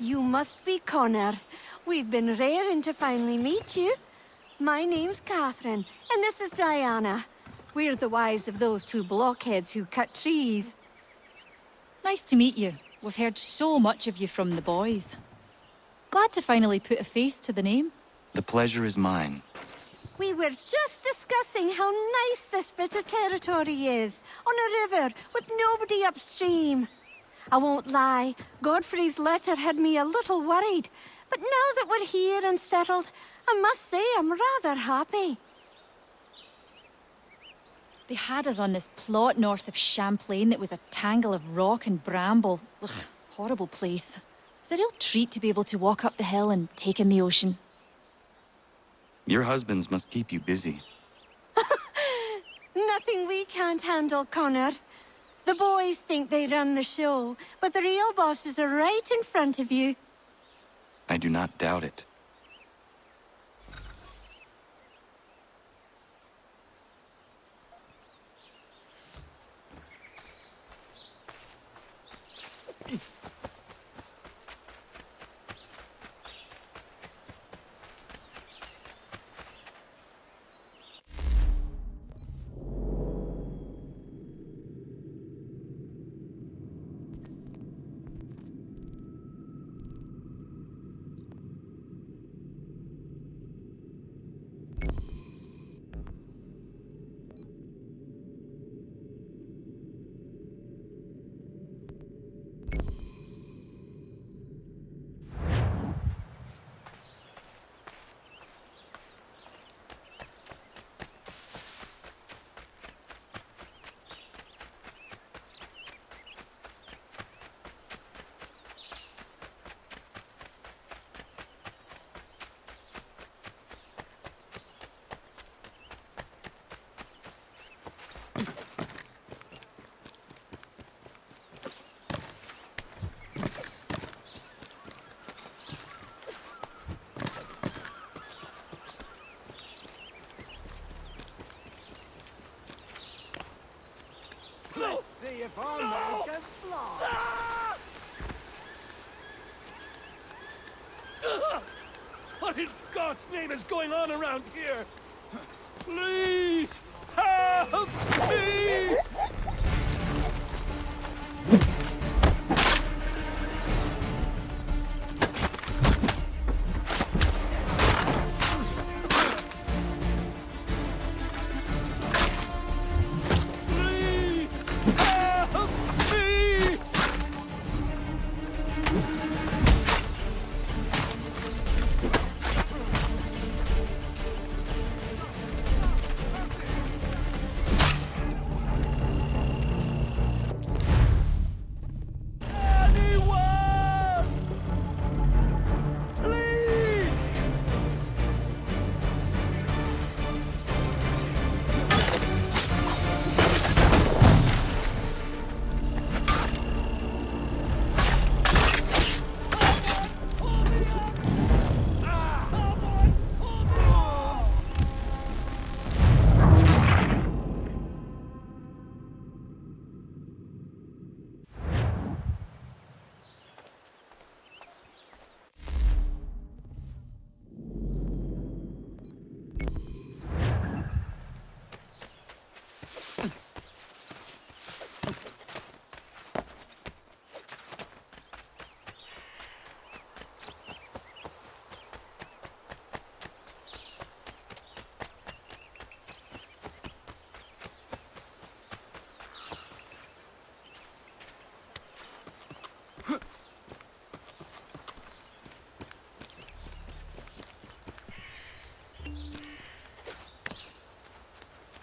You must be Connor. We've been raring to finally meet you. My name's Catherine, and this is Diana. We're the wives of those two blockheads who cut trees. Nice to meet you. We've heard so much of you from the boys. Glad to finally put a face to the name. The pleasure is mine. We were just discussing how nice this bit of territory is, on a river with nobody upstream. I won't lie, Godfrey's letter had me a little worried, but now that we're here and settled, I must say I'm rather happy. They had us on this plot north of Champlain that was a tangle of rock and bramble. Ugh, horrible place. It's a real treat to be able to walk up the hill and take in the ocean. Your husbands must keep you busy. Nothing we can't handle, Connor. The boys think they run the show, but the real bosses are right in front of you. I do not doubt it. Let's see if our man can fly. What in God's name is going on around here? Please help me!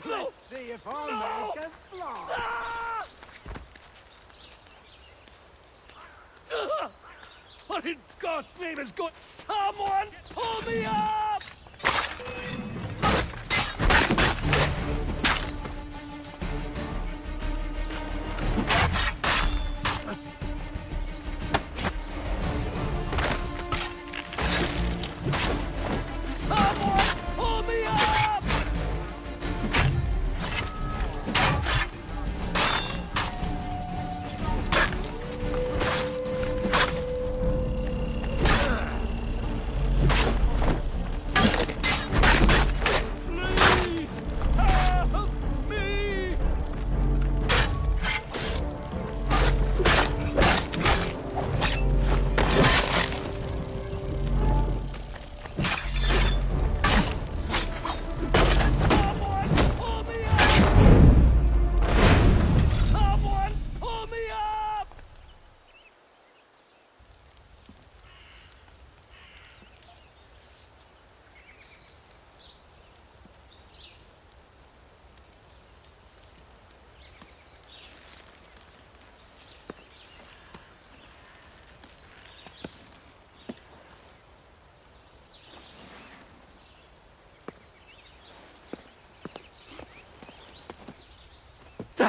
Let's see if our man can fly. What in God's name is going? Someone pull me up!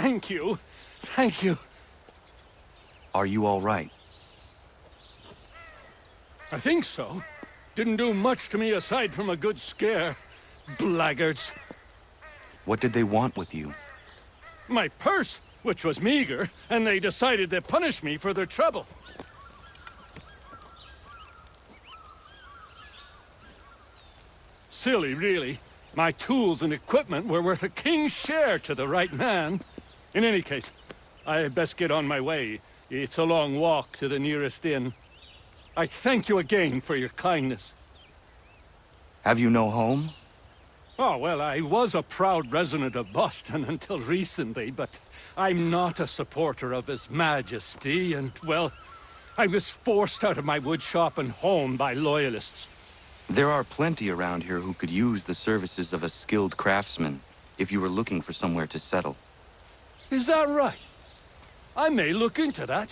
Thank you. Thank you. Are you all right? I think so. Didn't do much to me aside from a good scare. Blackguards. What did they want with you? My purse, which was meager, and they decided to punish me for their trouble. Silly, really. My tools and equipment were worth a king's share to the right man. In any case, I had best get on my way. It's a long walk to the nearest inn. I thank you again for your kindness. Have you no home? Oh, well, I was a proud resident of Boston until recently, but I'm not a supporter of His Majesty, and, well, I was forced out of my woodshop and home by loyalists. There are plenty around here who could use the services of a skilled craftsman if you were looking for somewhere to settle. Is that right? I may look into that.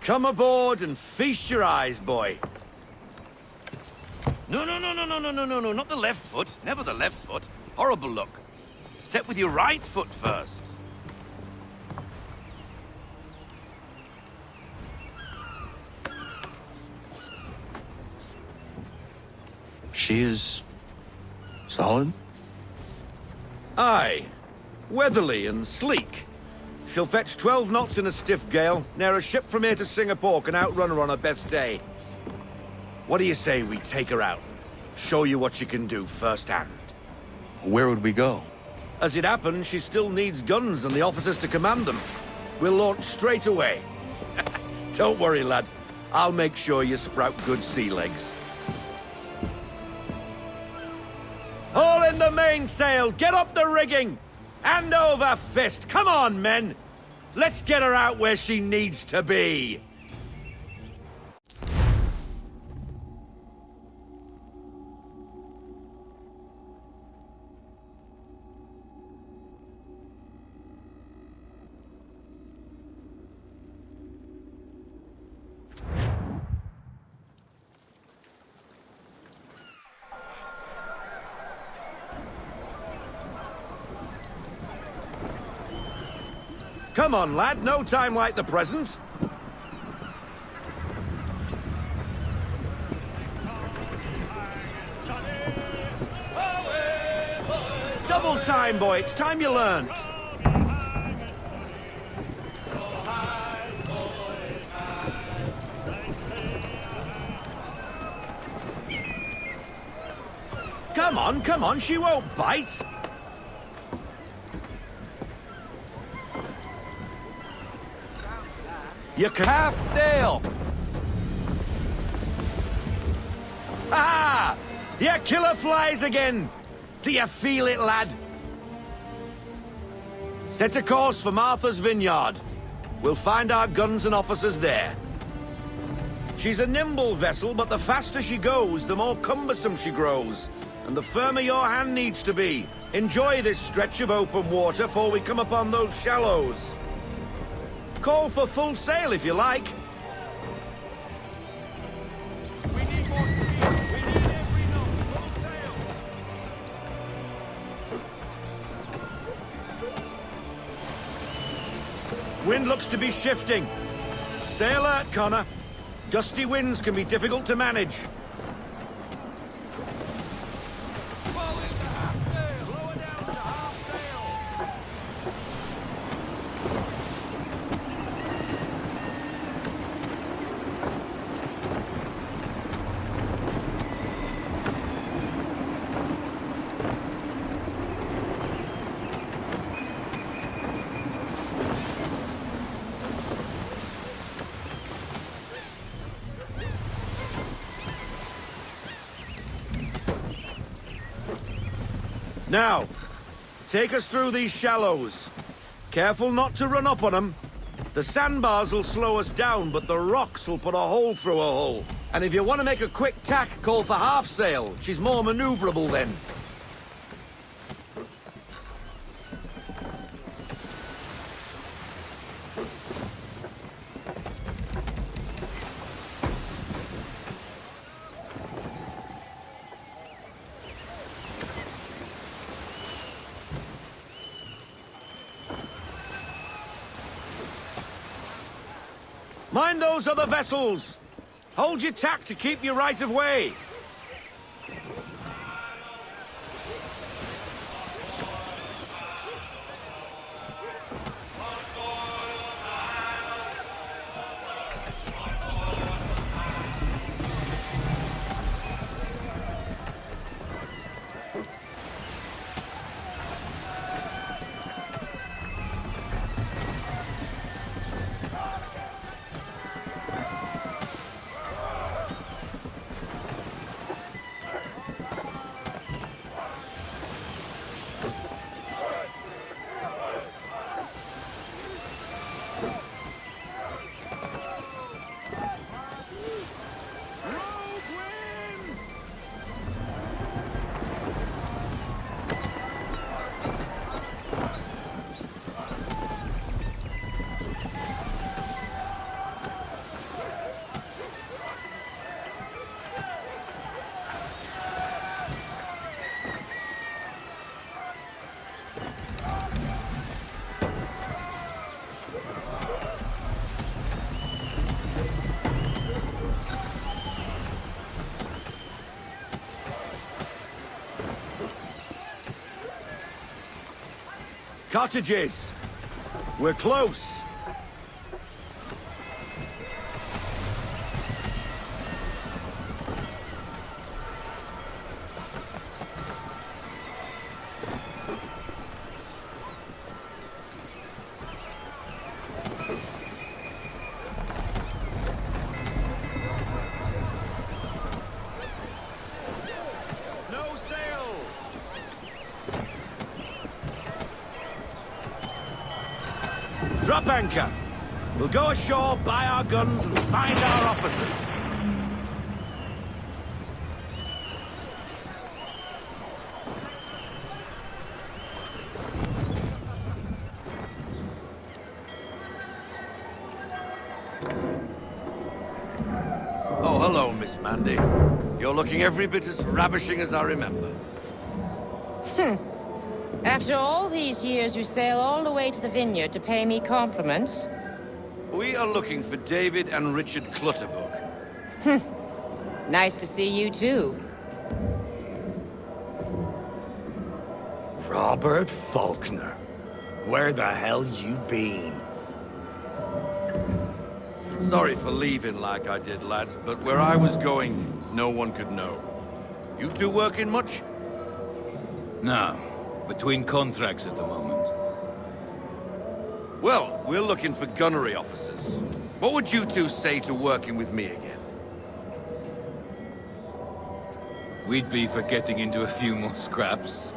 Come aboard and feast your eyes, boy. No, not the left foot. Never the left foot. Horrible look. Step with your right foot first. She is solid? Aye. Weatherly and sleek. She'll fetch 12 knots in a stiff gale, ne'er a ship from here to Singapore can outrun her on her best day. What do you say we take her out? Show you what she can do firsthand. Where would we go? As it happens, she still needs guns and the officers to command them. We'll launch straight away. Don't worry, lad. I'll make sure you sprout good sea legs. Haul in the mainsail! Get up the rigging! Hand over fist! Come on, men! Let's get her out where she needs to be! Come on, lad. No time like the present. Double time, boy. It's time you learned. Come on. She won't bite. You can half sail! Ah! Your killer flies again! Do you feel it, lad? Set a course for Martha's Vineyard. We'll find our guns and officers there. She's a nimble vessel, but the faster she goes, the more cumbersome she grows. And the firmer your hand needs to be. Enjoy this stretch of open water before we come upon those shallows. Call for full sail if you like. We need more speed. We need every knot. Full sail. Wind looks to be shifting. Stay alert, Connor. Gusty winds can be difficult to manage. Now, take us through these shallows. Careful not to run up on them. The sandbars will slow us down, but the rocks will put a hole through a hole. And if you want to make a quick tack, call for half sail. She's more maneuverable then. Mind those other vessels! Hold your tack to keep your right of way! Cottages! We're close! drop anchor. We'll go ashore, buy our guns, and find our officers. Oh, hello, Miss Mandy. You're looking every bit as ravishing as I remember. After all these years, you sail all the way to the vineyard to pay me compliments? We are looking for David and Richard Clutterbuck. Nice to see you, too. Robert Faulkner. Where the hell you been? Sorry for leaving like I did, lads, but where I was going, no one could know. You two working much? No. Between contracts at the moment. Well, we're looking for gunnery officers. What would you two say to working with me again? We'd be for getting into a few more scraps.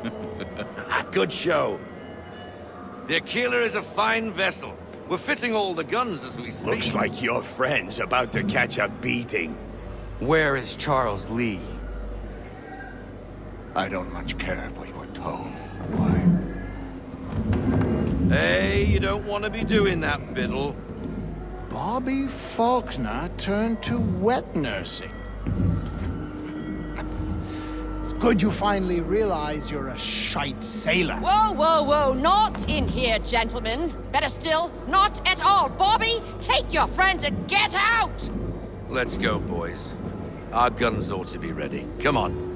Good show. The Aquila is a fine vessel. We're fitting all the guns as we speak. Looks like your friend's about to catch a beating. Where is Charles Lee? I don't much care for your tone. Hey, you don't want to be doing that, Biddle. Bobby Faulkner turned to wet nursing. It's good you finally realize you're a shite sailor. Whoa, whoa, whoa, not in here, gentlemen. Better still, not at all. Bobby, take your friends and get out! Let's go, boys. Our guns ought to be ready. Come on.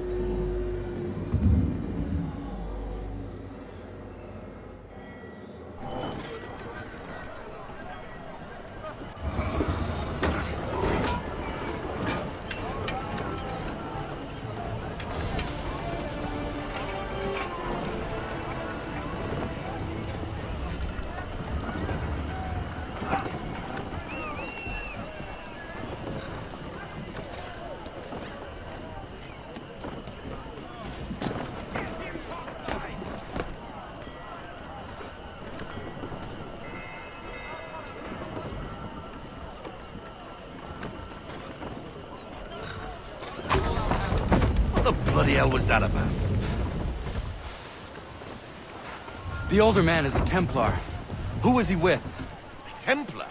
What the bloody hell was that about? The older man is a Templar. Who was he with? A Templar?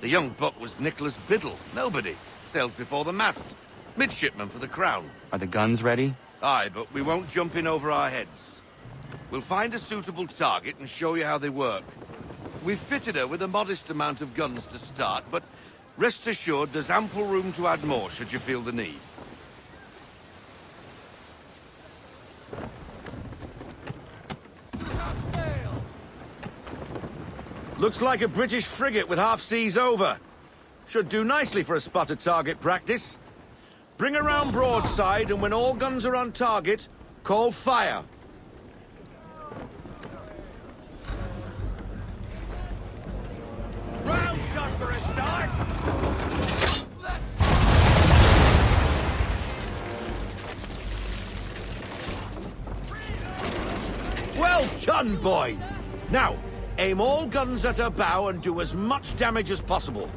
The young buck was Nicholas Biddle. Nobody. Sails before the mast. Midshipman for the Crown. Are the guns ready? Aye, but we won't jump in over our heads. We'll find a suitable target and show you how they work. We've fitted her with a modest amount of guns to start, but rest assured there's ample room to add more should you feel the need. Looks like a British frigate with half seas over. Should do nicely for a spotted target practice. Bring around broadside, and when all guns are on target, call fire. Round shot for a start. Well done, boy! Now, aim all guns at her bow and do as much damage as possible.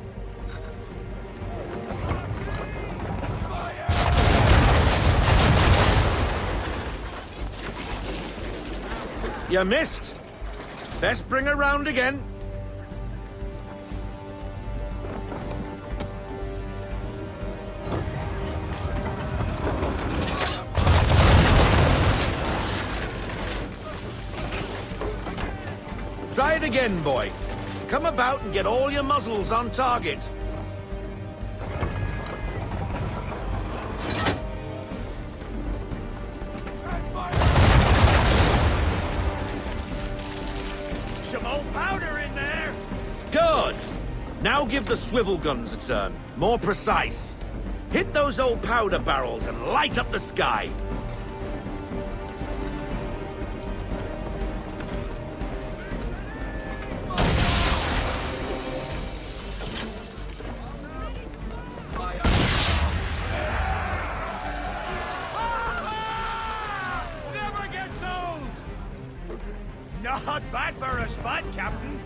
You missed. Best bring her round again. Try it again, boy. Come about and get all your muzzles on target. Some old powder in there. Good. Now give the swivel guns a turn. More precise. Hit those old powder barrels and light up the sky. Not bad for a spot, Captain.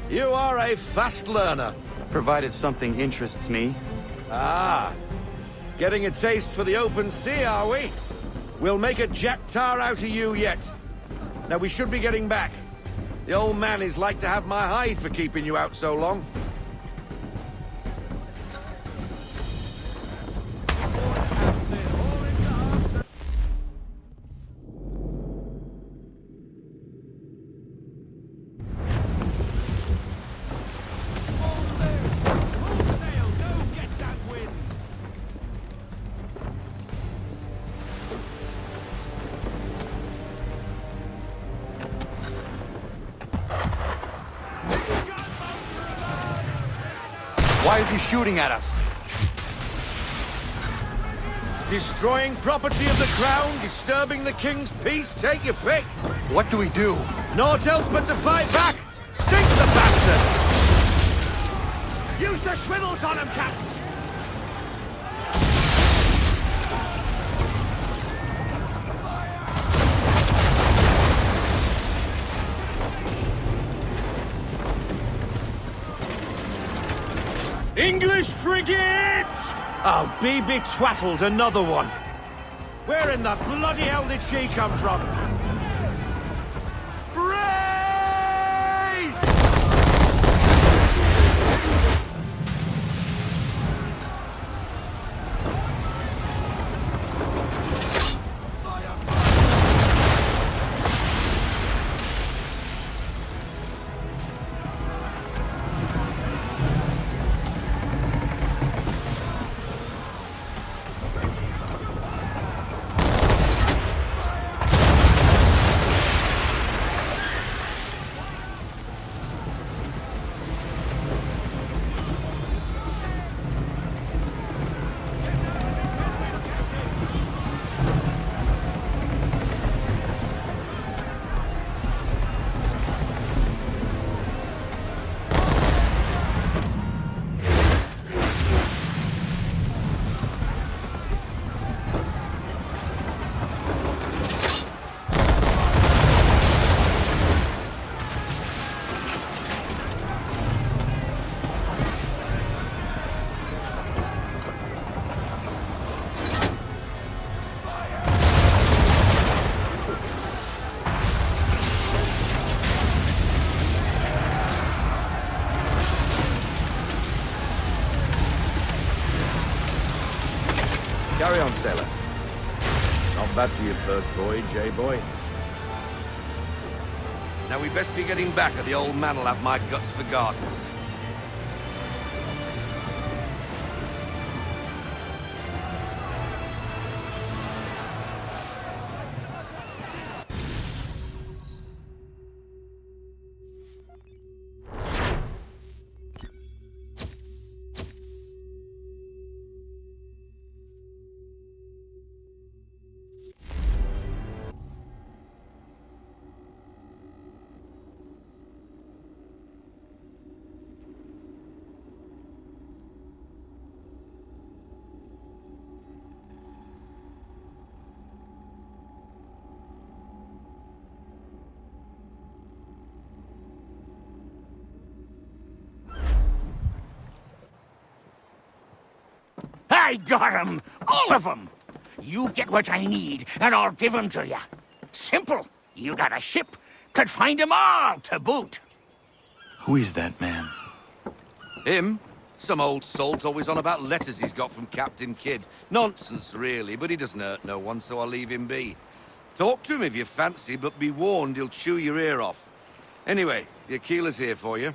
You are a fast learner. Provided something interests me. Ah, getting a taste for the open sea, are we? We'll make a jack tar out of you yet. Now we should be getting back. The old man is like to have my hide for keeping you out so long. Why is he shooting at us? Destroying property of the crown, disturbing the king's peace, take your pick. What do we do? Naught else but to fight back. Sink the bastard! Use the swivels on him, Captain! English frigate! I'll be betwattled, another one. Where in the bloody hell did she come from? Brace! Carry on, sailor. Not bad for your first voyage, eh, boy? Now we best be getting back, or the old man'll have my guts for garters. I got 'em! All of 'em! You get what I need, and I'll give 'em to you. Simple. You got a ship, could find 'em all to boot. Who is that man? Him? Some old salt always on about letters he's got from Captain Kidd. Nonsense, really, but he doesn't hurt no one, so I'll leave him be. Talk to him if you fancy, but be warned he'll chew your ear off. Anyway, the Aquila's here for you.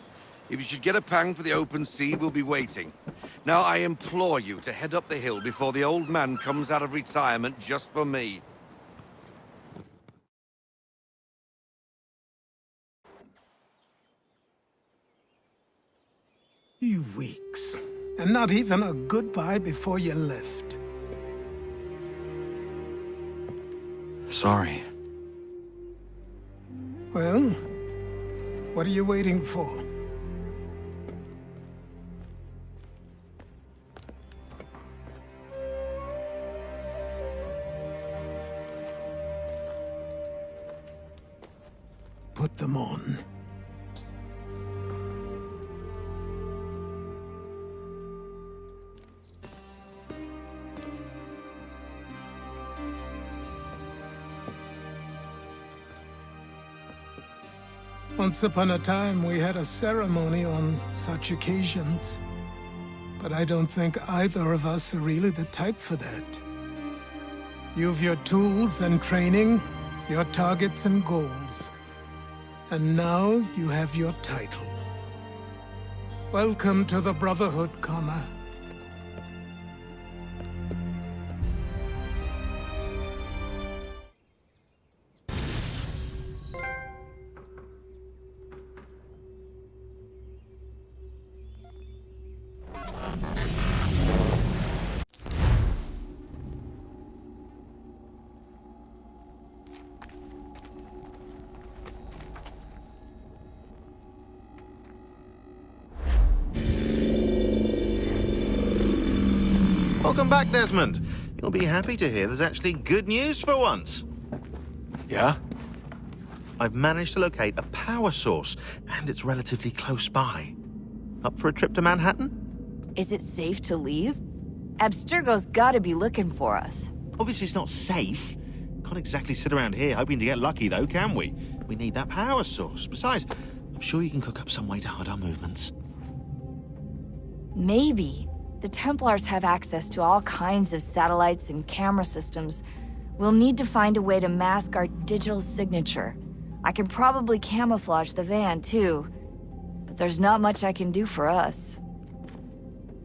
If you should get a pang for the open sea, we'll be waiting. Now, I implore you to head up the hill before the old man comes out of retirement just for me. Weeks. And not even a goodbye before you left. Sorry. Well, what are you waiting for? Put them on. Once upon a time, we had a ceremony on such occasions. But I don't think either of us are really the type for that. You've your tools and training, your targets and goals. And now you have your title. Welcome to the Brotherhood, Connor. Welcome back, Desmond. You'll be happy to hear there's actually good news for once. Yeah? I've managed to locate a power source, and it's relatively close by. Up for a trip to Manhattan? Is it safe to leave? Abstergo's gotta be looking for us. Obviously it's not safe. Can't exactly sit around here hoping to get lucky, though, can we? We need that power source. Besides, I'm sure you can cook up some way to hide our movements. Maybe. The Templars have access to all kinds of satellites and camera systems. We'll need to find a way to mask our digital signature. I can probably camouflage the van, too. But there's not much I can do for us.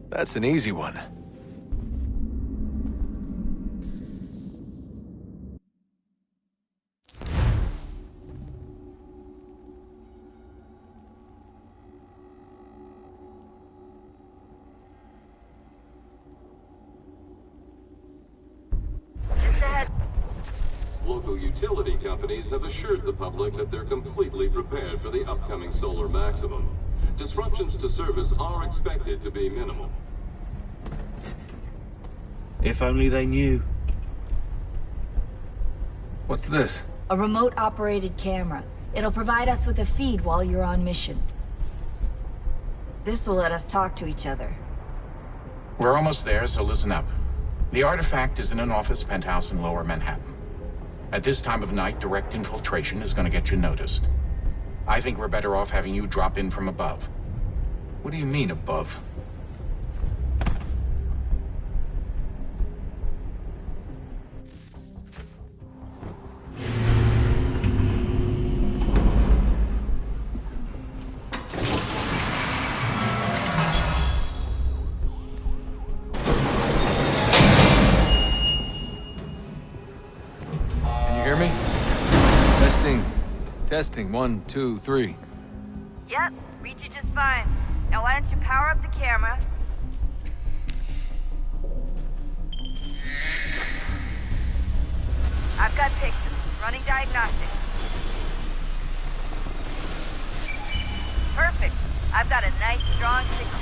That's an easy one. Local utility companies have assured the public that they're completely prepared for the upcoming solar maximum. Disruptions to service are expected to be minimal. If only they knew. What's this? A remote-operated camera. It'll provide us with a feed while you're on mission. This will let us talk to each other. We're almost there, so listen up. The artifact is in an office penthouse in Lower Manhattan. At this time of night, direct infiltration is going to get you noticed. I think we're better off having you drop in from above. What do you mean, above? Testing, 1, 2, 3. Yep, read you just fine. Now why don't you power up the camera? I've got pictures. Running diagnostics. Perfect. I've got a nice, strong signal.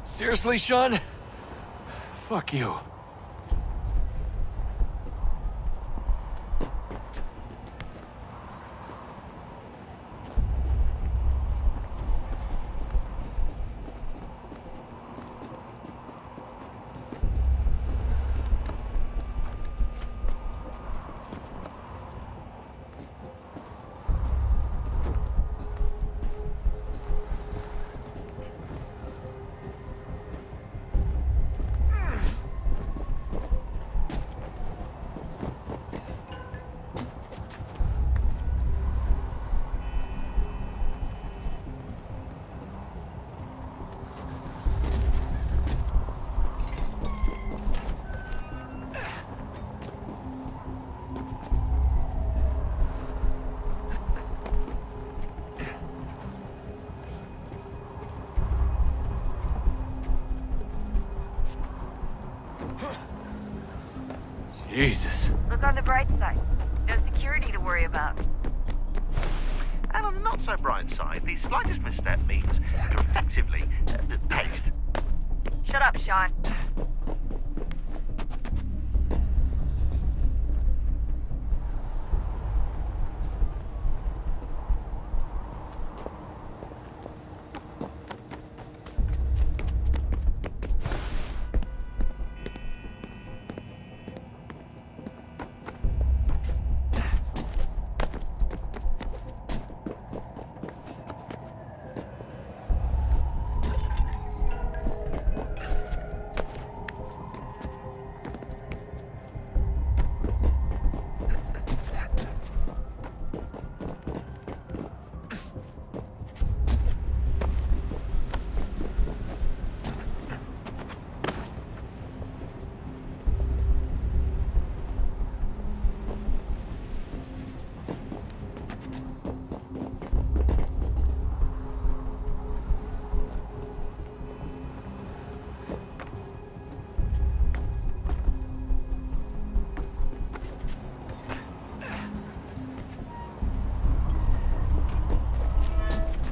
Seriously, Sean? Fuck you. Jesus. Look on the bright side. No security to worry about. And on the not-so-bright side, the slightest misstep means you're effectively paste. Shut up, Sean.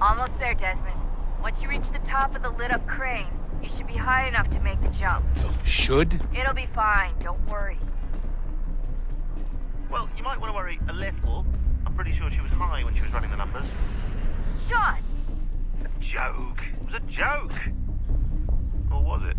Almost there, Desmond. Once you reach the top of the lit-up crane, you should be high enough to make the jump. Should? It'll be fine, don't worry. Well, you might want to worry a little. I'm pretty sure she was high when she was running the numbers. Sean! A joke. It was a joke. Or was it?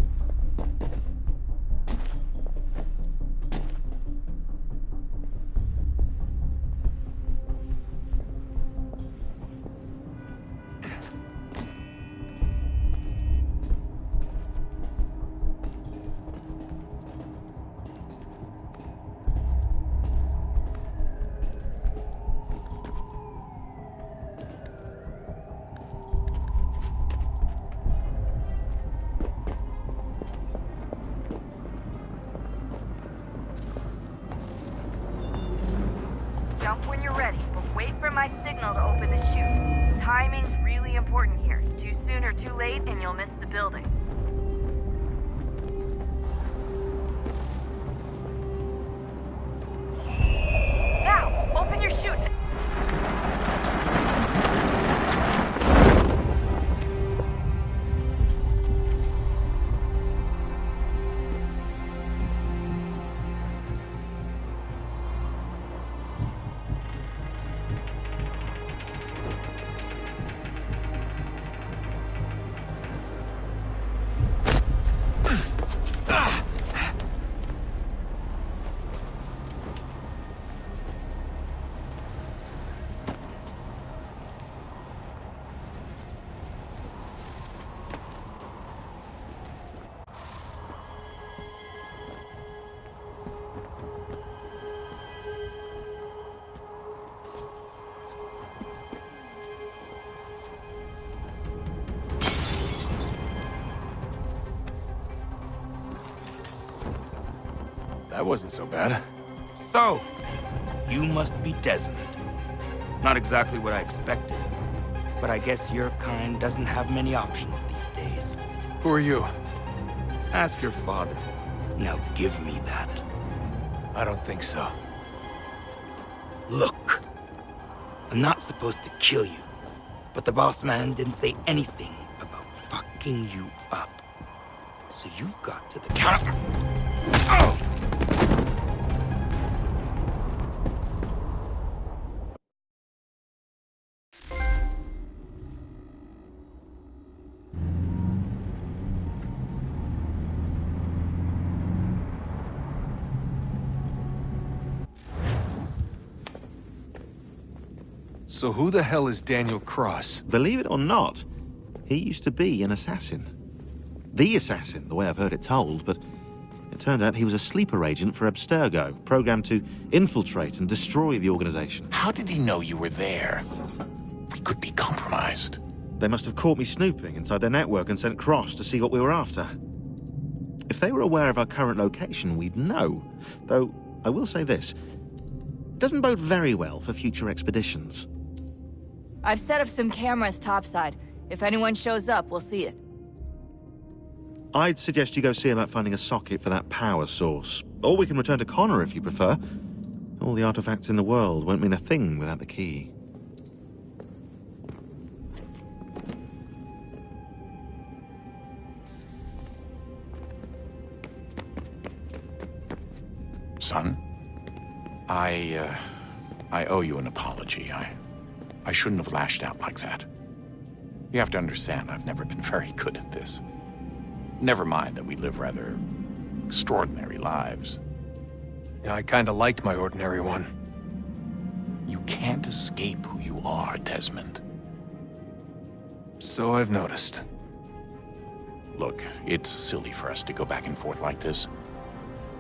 Jump when you're ready, but wait for my signal to open the chute. Timing's really important here. Too soon or too late, and you'll miss the building. Now, open your chute. That wasn't so bad. So, you must be Desmond. Not exactly what I expected, but I guess your kind doesn't have many options these days. Who are you? Ask your father. Now give me that. I don't think so. Look, I'm not supposed to kill you, but the boss man didn't say anything about fucking you up. So you've got to the counter. Oh! So who the hell is Daniel Cross? Believe it or not, he used to be an assassin. The assassin, the way I've heard it told, but it turned out he was a sleeper agent for Abstergo, programmed to infiltrate and destroy the organization. How did he know you were there? We could be compromised. They must have caught me snooping inside their network and sent Cross to see what we were after. If they were aware of our current location, we'd know. Though, I will say this, doesn't bode very well for future expeditions. I've set up some cameras topside. If anyone shows up, we'll see it. I'd suggest you go see about finding a socket for that power source. Or we can return to Connor if you prefer. All the artifacts in the world won't mean a thing without the key. Son, I owe you an apology. I shouldn't have lashed out like that. You have to understand, I've never been very good at this. Never mind that we live rather extraordinary lives. Yeah, I kinda liked my ordinary one. You can't escape who you are, Desmond. So I've noticed. Look, it's silly for us to go back and forth like this.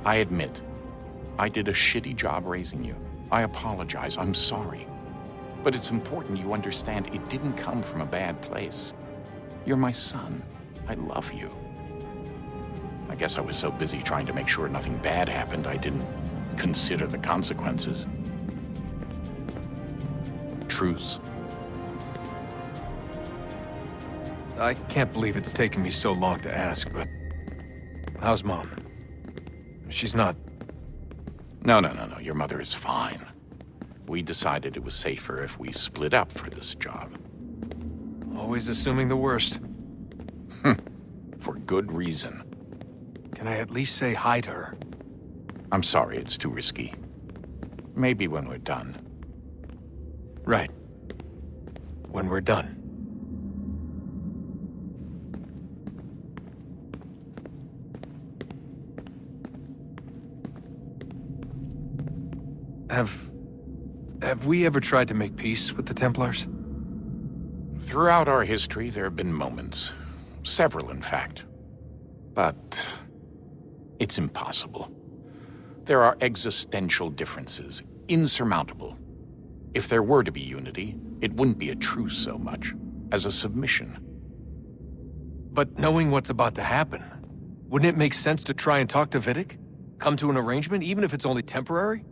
I admit, I did a shitty job raising you. I apologize, I'm sorry. But it's important you understand it didn't come from a bad place. You're my son. I love you. I guess I was so busy trying to make sure nothing bad happened, I didn't consider the consequences. Truce. I can't believe it's taken me so long to ask, but... how's Mom? She's not... No. Your mother is fine. We decided it was safer if we split up for this job. Always assuming the worst. For good reason. Can I at least say hi to her? I'm sorry, it's too risky. Maybe when we're done. Right. When we're done. Have we ever tried to make peace with the Templars? Throughout our history, there have been moments. Several, in fact. But it's impossible. There are existential differences, insurmountable. If there were to be unity, it wouldn't be a truce so much as a submission. But knowing what's about to happen, wouldn't it make sense to try and talk to Vidic? Come to an arrangement, even if it's only temporary?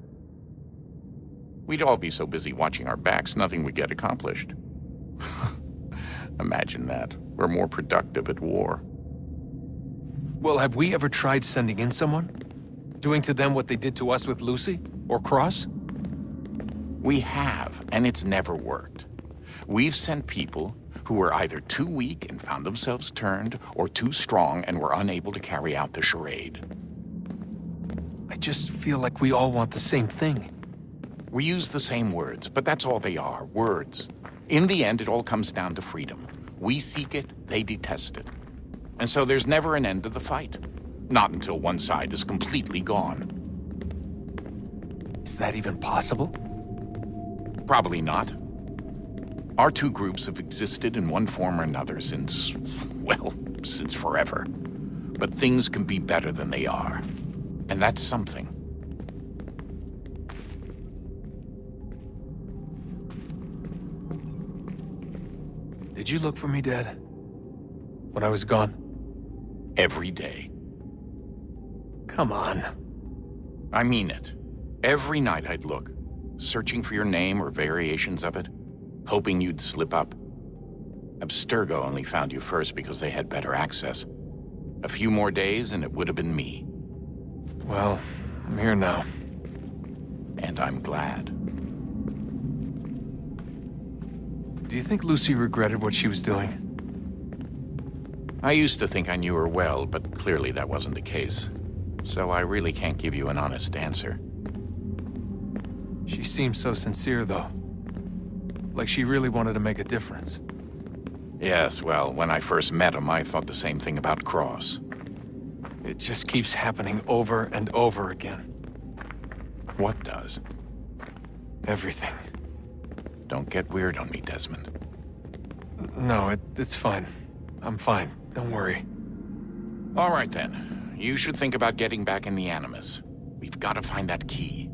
We'd all be so busy watching our backs, nothing would get accomplished. Imagine that. We're more productive at war. Well, have we ever tried sending in someone? Doing to them what they did to us with Lucy? Or Cross? We have, and it's never worked. We've sent people who were either too weak and found themselves turned, or too strong and were unable to carry out the charade. I just feel like we all want the same thing. We use the same words, but that's all they are, words. In the end, it all comes down to freedom. We seek it, they detest it. And so there's never an end to the fight. Not until one side is completely gone. Is that even possible? Probably not. Our two groups have existed in one form or another since, well, since forever. But things can be better than they are. And that's something. Did you look for me, Dad? When I was gone? Every day. Come on. I mean it. Every night I'd look, searching for your name or variations of it, hoping you'd slip up. Abstergo only found you first because they had better access. A few more days and it would have been me. Well, I'm here now. And I'm glad. Do you think Lucy regretted what she was doing? I used to think I knew her well, but clearly that wasn't the case. So I really can't give you an honest answer. She seemed so sincere, though. Like she really wanted to make a difference. Yes, well, when I first met him, I thought the same thing about Cross. It just keeps happening over and over again. What does? Everything. Don't get weird on me, Desmond. No, it's fine. I'm fine. Don't worry. All right, then. You should think about getting back in the Animus. We've got to find that key.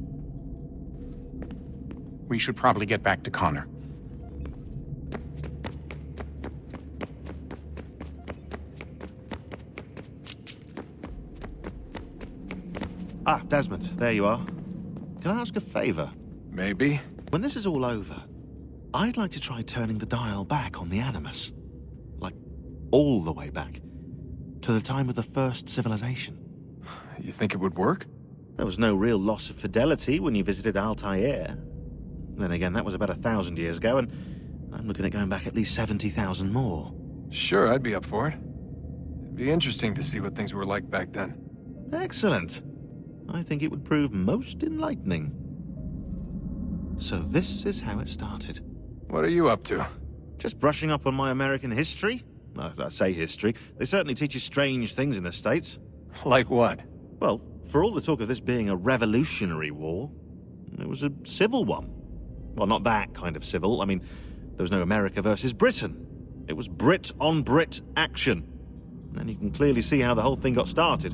We should probably get back to Connor. Ah, Desmond, there you are. Can I ask a favor? Maybe. When this is all over, I'd like to try turning the dial back on the Animus. Like, all the way back. to the time of the first civilization. You think it would work? There was no real loss of fidelity when you visited Altair. Then again, that was about 1,000 years ago, and I'm looking at going back at least 70,000 more. Sure, I'd be up for it. It'd be interesting to see what things were like back then. Excellent. I think it would prove most enlightening. So this is how it started. What are you up to? Just brushing up on my American history. I say history. They certainly teach you strange things in the States. Like what? Well, for all the talk of this being a revolutionary war, it was a civil one. Well, not that kind of civil. I mean, there was no America versus Britain. It was Brit on Brit action. And you can clearly see how the whole thing got started.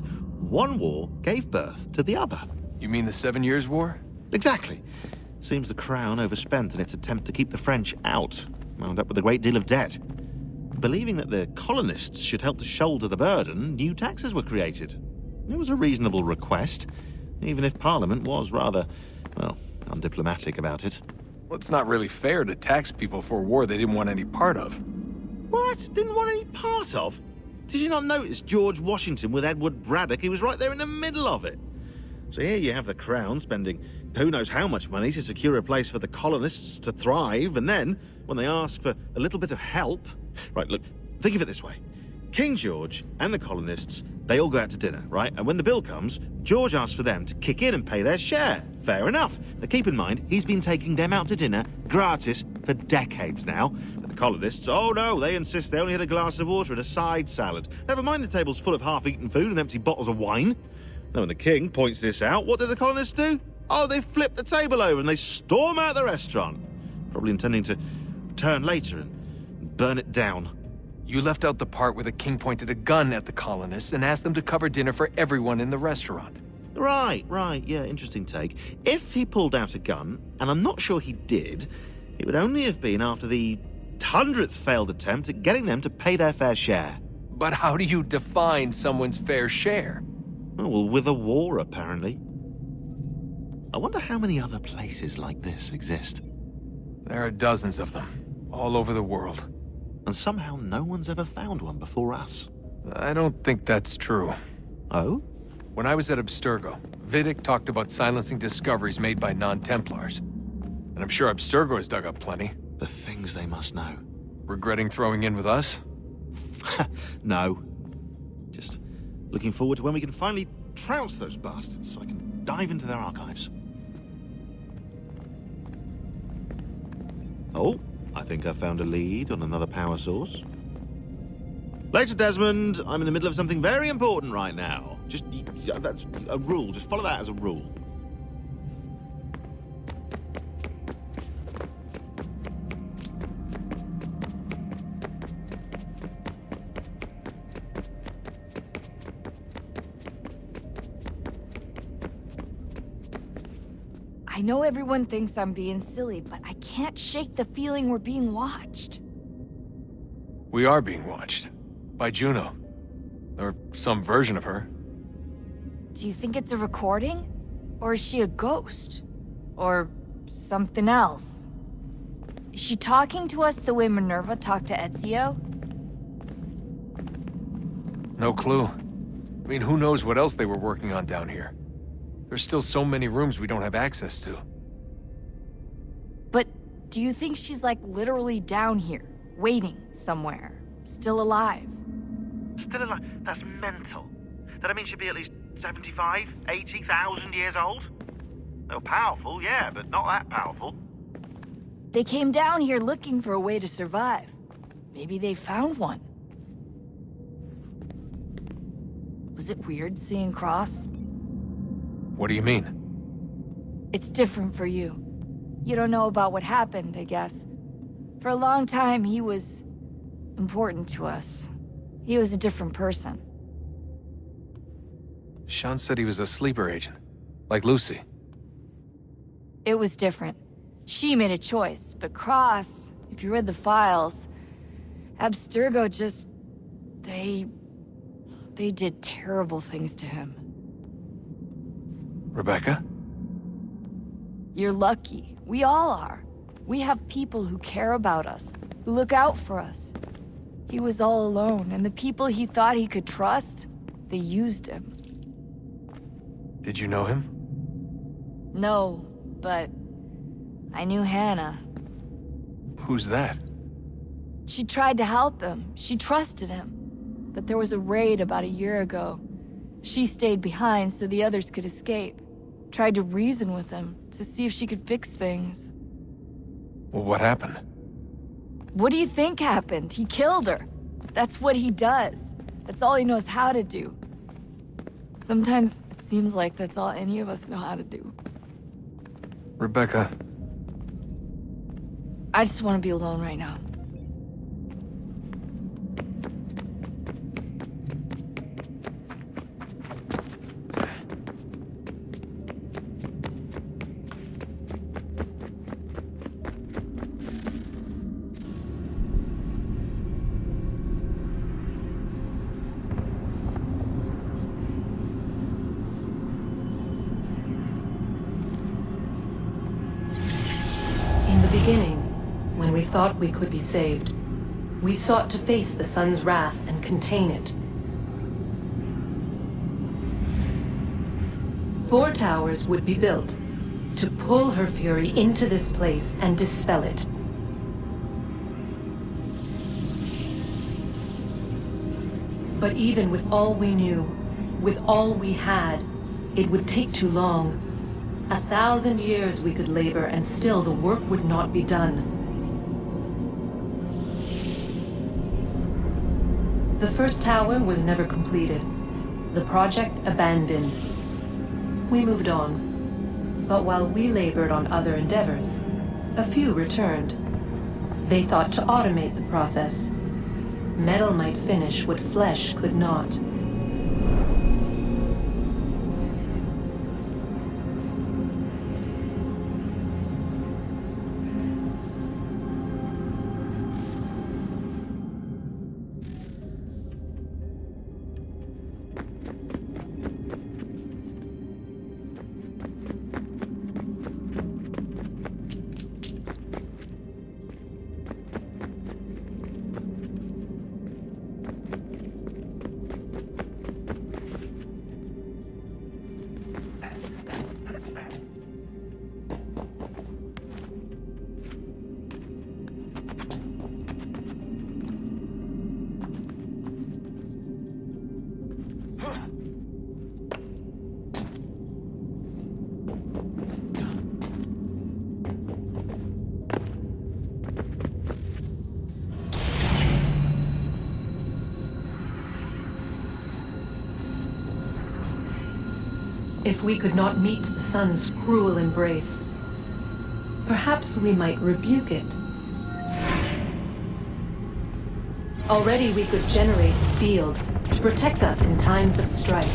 One war gave birth to the other. You mean the 7 Years' War? Exactly. Seems the Crown overspent in its attempt to keep the French out, wound up with a great deal of debt. Believing that the colonists should help to shoulder the burden, new taxes were created. It was a reasonable request, even if Parliament was rather, well, undiplomatic about it. Well, it's not really fair to tax people for a war they didn't want any part of. What? Didn't want any part of? Did you not notice George Washington with Edward Braddock? He was right there in the middle of it. So here you have the Crown spending who knows how much money to secure a place for the colonists to thrive, and then, when they ask for a little bit of help... Right, look, think of it this way. King George and the colonists, they all go out to dinner, right? And when the bill comes, George asks for them to kick in and pay their share. Fair enough. Now keep in mind, he's been taking them out to dinner gratis for decades now. But the colonists, oh no, they insist they only had a glass of water and a side salad. Never mind the table's full of half-eaten food and empty bottles of wine. Now when the king points this out, what do the colonists do? Oh, they flip the table over and they storm out the restaurant. Probably intending to return later and burn it down. You left out the part where the king pointed a gun at the colonists and asked them to cover dinner for everyone in the restaurant. Right, yeah, interesting take. If he pulled out a gun, and I'm not sure he did, it would only have been after the 100th failed attempt at getting them to pay their fair share. But how do you define someone's fair share? Oh, well, with a war, apparently. I wonder how many other places like this exist. There are dozens of them, all over the world. And somehow no one's ever found one before us. I don't think that's true. Oh? When I was at Abstergo, Vidic talked about silencing discoveries made by non-Templars. And I'm sure Abstergo has dug up plenty. The things they must know. Regretting throwing in with us? No. Just looking forward to when we can finally trounce those bastards so I can dive into their archives. Oh, I think I found a lead on another power source. Later, Desmond. I'm in the middle of something very important right now. That's a rule. Just follow that as a rule. I know everyone thinks I'm being silly, but I can't shake the feeling we're being watched. We are being watched. By Juno. Or some version of her. Do you think it's a recording? Or is she a ghost? Or something else? Is she talking to us the way Minerva talked to Ezio? No clue. I mean, who knows what else they were working on down here? There's still so many rooms we don't have access to. But do you think she's like literally down here, waiting somewhere, still alive? Still alive? That's mental. That means she'd be at least 75, 80,000 years old? They're powerful, yeah, but not that powerful. They came down here looking for a way to survive. Maybe they found one. Was it weird seeing Cross? What do you mean? It's different for you. You don't know about what happened, I guess. For a long time, he was important to us. He was a different person. Sean said he was a sleeper agent, like Lucy. It was different. She made a choice, but Cross, if you read the files, Abstergo just... They did terrible things to him. Rebecca? You're lucky. We all are. We have people who care about us, who look out for us. He was all alone, and the people he thought he could trust, they used him. Did you know him? No, but I knew Hannah. Who's that? She tried to help him. She trusted him. But there was a raid about a year ago. She stayed behind so the others could escape. Tried to reason with him to see if she could fix things. Well, what happened? What do you think happened? He killed her. That's what he does. That's all he knows how to do. Sometimes it seems like that's all any of us know how to do. Rebecca. I just want to be alone right now. When we thought we could be saved, we sought to face the sun's wrath and contain it. 4 towers would be built to pull her fury into this place and dispel it. But even with all we knew, with all we had, it would take too long. 1,000 years we could labor and still the work would not be done. The first tower was never completed. The project abandoned. We moved on. But while we labored on other endeavors, a few returned. They thought to automate the process. Metal might finish what flesh could not. If we could not meet the sun's cruel embrace, perhaps we might rebuke it. Already we could generate fields to protect us in times of strife.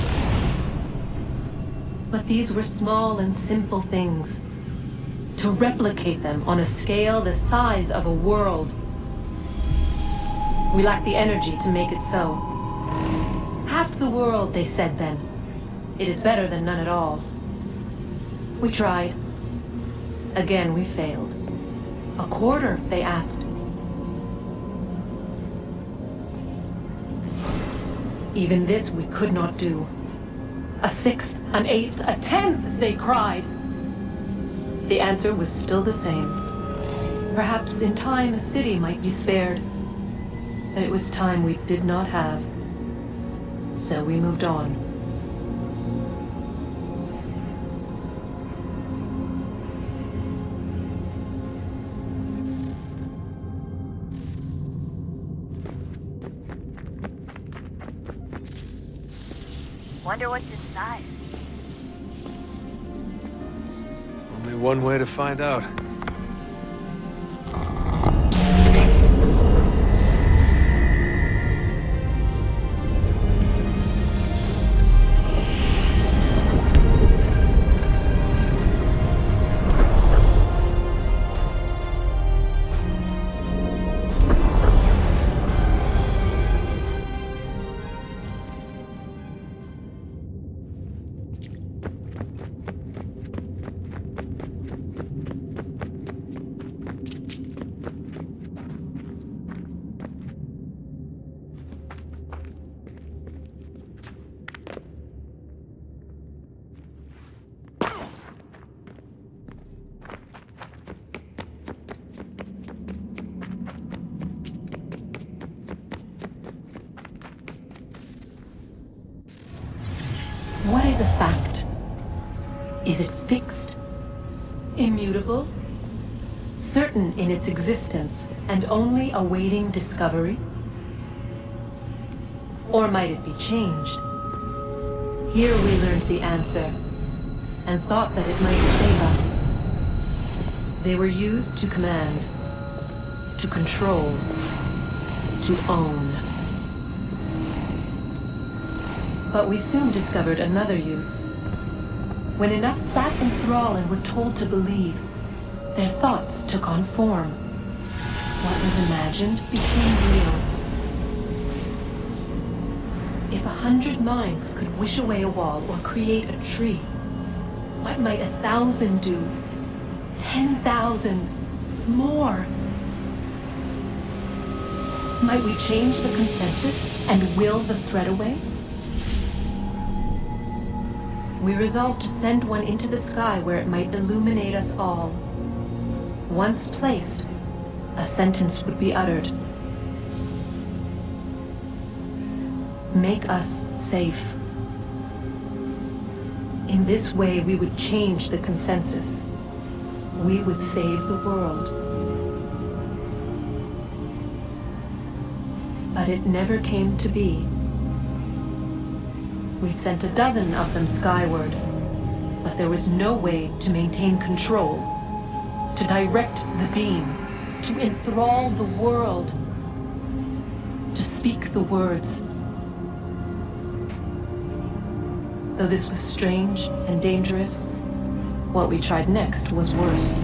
But these were small and simple things. To replicate them on a scale the size of a world, we lack the energy to make it so. Half the world, they said then. It is better than none at all. We tried. Again, we failed. A quarter, they asked. Even this we could not do. A 1/6, an 1/8, a 1/10, they cried. The answer was still the same. Perhaps in time a city might be spared. But it was time we did not have. So we moved on. Wonder what's inside. Only one way to find out. is a fact? Is it fixed? Immutable? Certain in its existence and only awaiting discovery? Or might it be changed? Here we learned the answer, and thought that it might save us. They were used to command, to control, to own. But we soon discovered another use. When enough sat in thrall and were told to believe, their thoughts took on form. What was imagined became real. If 100 minds could wish away a wall or create a tree, what might 1,000 do? 10,000? More? Might we change the consensus and will the threat away? We resolved to send one into the sky where it might illuminate us all. Once placed, a sentence would be uttered. Make us safe. In this way, we would change the consensus. We would save the world. But it never came to be. We sent a dozen of them skyward, but there was no way to maintain control, to direct the beam, to enthrall the world, to speak the words. Though this was strange and dangerous, what we tried next was worse.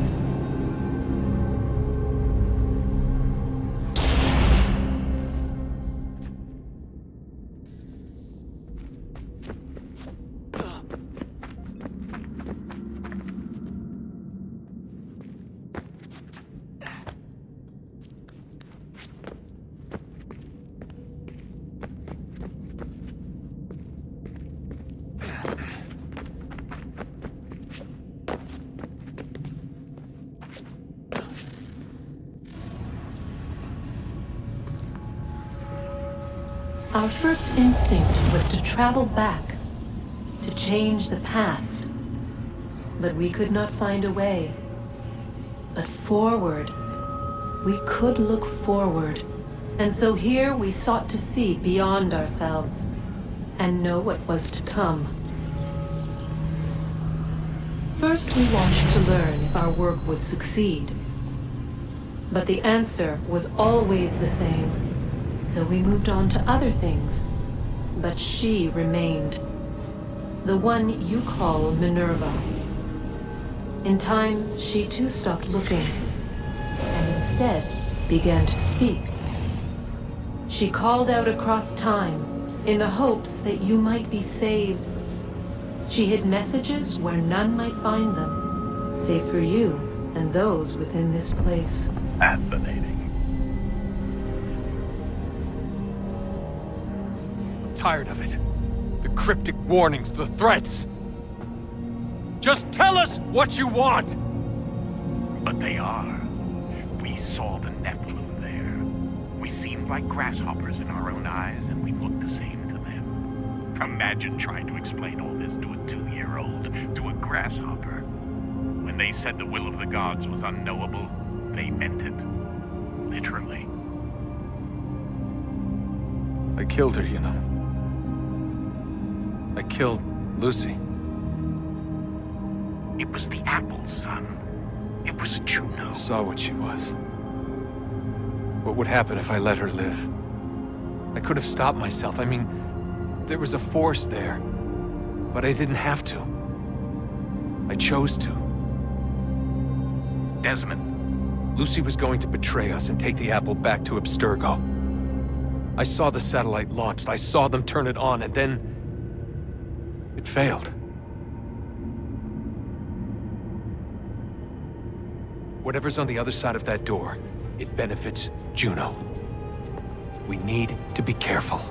Our first instinct was to travel back, to change the past. But we could not find a way. But forward, we could look forward. And so here we sought to see beyond ourselves and know what was to come. First, we watched to learn if our work would succeed. But the answer was always the same. So we moved on to other things. But she remained. The one you call Minerva. In time, she too stopped looking, and instead began to speak. She called out across time, in the hopes that you might be saved. She hid messages where none might find them, save for you and those within this place. Fascinating. Tired of it. The cryptic warnings, the threats. Just tell us what you want! But they are. We saw the Nephilim there. We seemed like grasshoppers in our own eyes, and we looked the same to them. Imagine trying to explain all this to a 2-year-old, to a grasshopper. When they said the will of the gods was unknowable, they meant it. Literally. I killed her, you know. I killed Lucy. It was the apple, son. It was Juno. I saw what she was. What would happen if I let her live? I could have stopped myself. I mean, there was a force there. But I didn't have to. I chose to. Desmond. Lucy was going to betray us and take the apple back to Abstergo. I saw the satellite launched. I saw them turn it on, and then it failed. Whatever's on the other side of that door, it benefits Juno. We need to be careful.